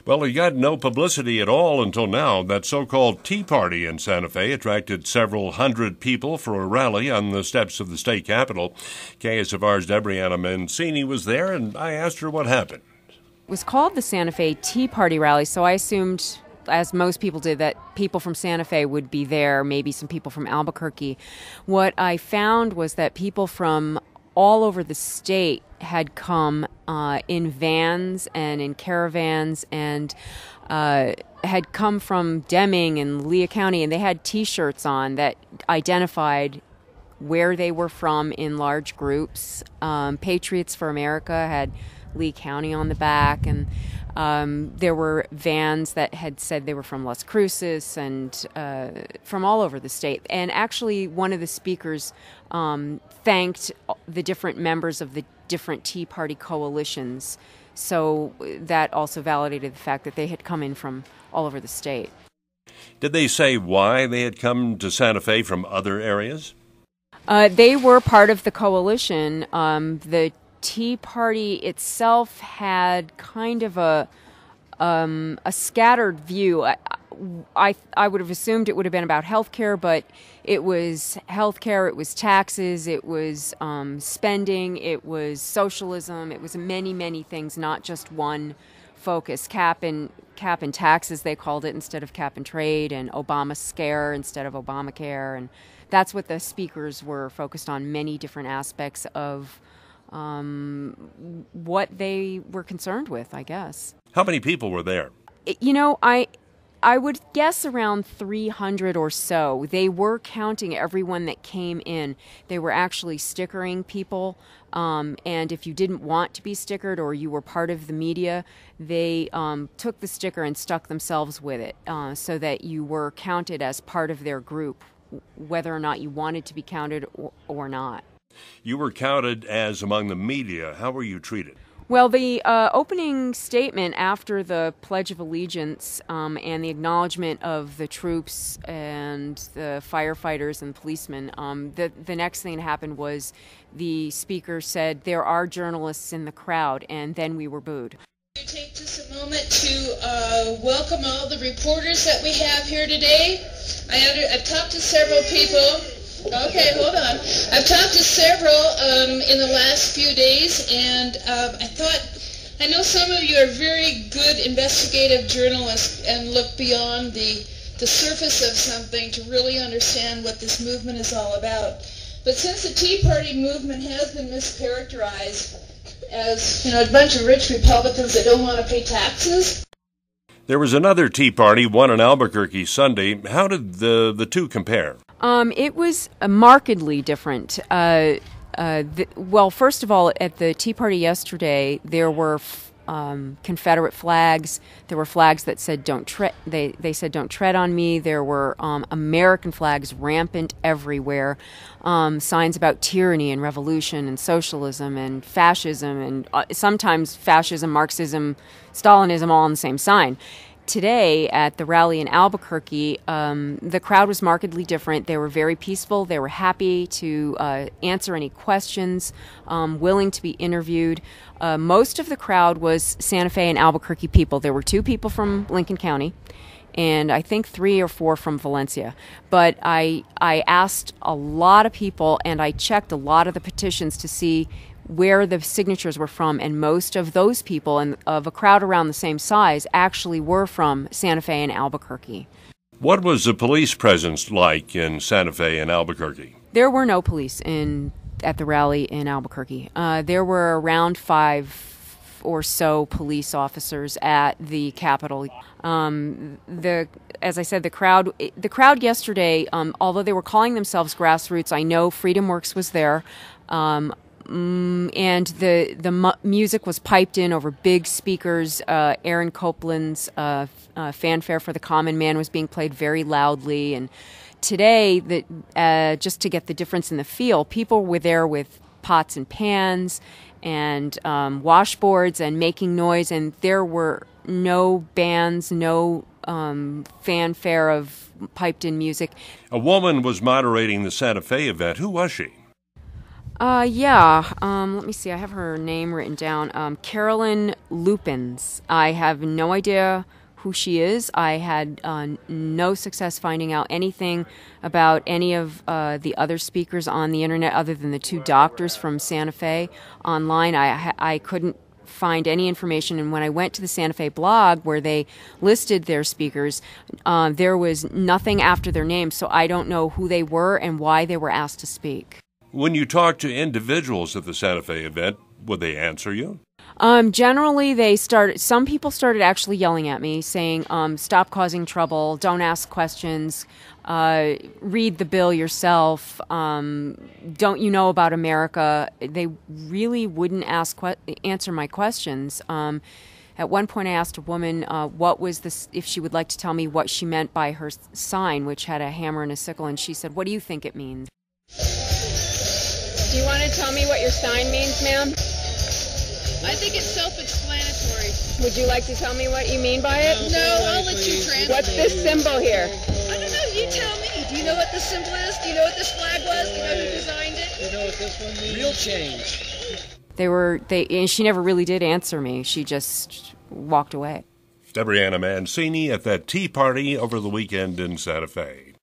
Well, he got no publicity at all until now. That so-called Tea Party in Santa Fe attracted several hundred people for a rally on the steps of the state capitol. KSFR's Debrianna Mancini was there, and I asked her what happened. It was called the Santa Fe Tea Party Rally, so I assumed, as most people did, that people from Santa Fe would be there, maybe some people from Albuquerque. What I found was that people from all over the state had come in vans and in caravans and had come from Deming and Lea County, and they had T-shirts on that identified where they were from in large groups. Patriots for America had Lea County on the back, and there were vans that had said they were from Las Cruces and from all over the state. And actually, one of the speakers thanked the different members of the different Tea Party coalitions. So that also validated the fact that they had come in from all over the state. Did they say why they had come to Santa Fe from other areas? They were part of the coalition. The Tea Party itself had kind of a scattered view. I would have assumed it would have been about healthcare, but it was healthcare, it was taxes, it was spending, it was socialism, it was many, many things, not just one focus. Cap and taxes, they called it, instead of cap and trade, and Obama scare instead of Obamacare, and that's what the speakers were focused on, many different aspects of what they were concerned with, I guess. How many people were there? You know, I would guess around 300 or so. They were counting everyone that came in. They were actually stickering people, and if you didn't want to be stickered or you were part of the media, they took the sticker and stuck themselves with it so that you were counted as part of their group, whether or not you wanted to be counted or not. You were counted as among the media. How were you treated? Well, the opening statement after the Pledge of Allegiance and the acknowledgement of the troops and the firefighters and policemen, the next thing that happened was the speaker said, "There are journalists in the crowd," and then we were booed. You take just a moment to welcome all the reporters that we have here today. I've talked to several people. Okay, hold on. I've talked to several in the last few days, and I know some of you are very good investigative journalists and look beyond the surface of something to really understand what this movement is all about. But since the Tea Party movement has been mischaracterized as, a bunch of rich Republicans that don't want to pay taxes. There was another Tea Party, one in Albuquerque Sunday. How did the two compare? It was markedly different. Well, first of all, at the Tea Party yesterday, there were Confederate flags. There were flags that said "Don't tread." They said "Don't tread on me." There were American flags rampant everywhere. Signs about tyranny and revolution and socialism and fascism and sometimes fascism, Marxism, Stalinism, all on the same sign. Today, at the rally in Albuquerque, the crowd was markedly different. They were very peaceful. They were happy to answer any questions, willing to be interviewed. Most of the crowd was Santa Fe and Albuquerque people. There were 2 people from Lincoln County, and I think 3 or 4 from Valencia. But I asked a lot of people, and I checked a lot of the petitions to see where the signatures were from, and most of those people, and of a crowd around the same size, actually were from Santa Fe and Albuquerque. What was the police presence like in Santa Fe and Albuquerque? There were no police at the rally in Albuquerque. There were around 5 or so police officers at the Capitol. As I said, the crowd yesterday, although they were calling themselves grassroots, I know Freedom Works was there. And the music was piped in over big speakers. Aaron Copland's Fanfare for the Common Man was being played very loudly. And today, just to get the difference in the feel, people were there with pots and pans and washboards and making noise. And there were no bands, no fanfare of piped-in music. A woman was moderating the Santa Fe event. Who was she? Let me see. I have her name written down. Carolyn Lupins. I have no idea who she is. I had no success finding out anything about any of the other speakers on the internet other than the two doctors from Santa Fe online. I couldn't find any information, and when I went to the Santa Fe blog where they listed their speakers, there was nothing after their name, so I don't know who they were and why they were asked to speak. When you talk to individuals at the Santa Fe event, would they answer you? Generally, some people started actually yelling at me, saying, stop causing trouble, don't ask questions, read the bill yourself, don't you know about America? They really wouldn't answer my questions. At one point, I asked a woman if she would like to tell me what she meant by her sign, which had a hammer and a sickle, and she said, "What do you think it means?" Do you want to tell me what your sign means, ma'am? I think it's self-explanatory. Would you like to tell me what you mean by it? No, I'll let you translate. What's this symbol here? I don't know. You tell me. Do you know what the symbol is? Do you know what this flag was? Do you know who designed it? Do you know what this one means? Real change. And she never really did answer me. She just walked away. Debrianna Mancini at that tea party over the weekend in Santa Fe.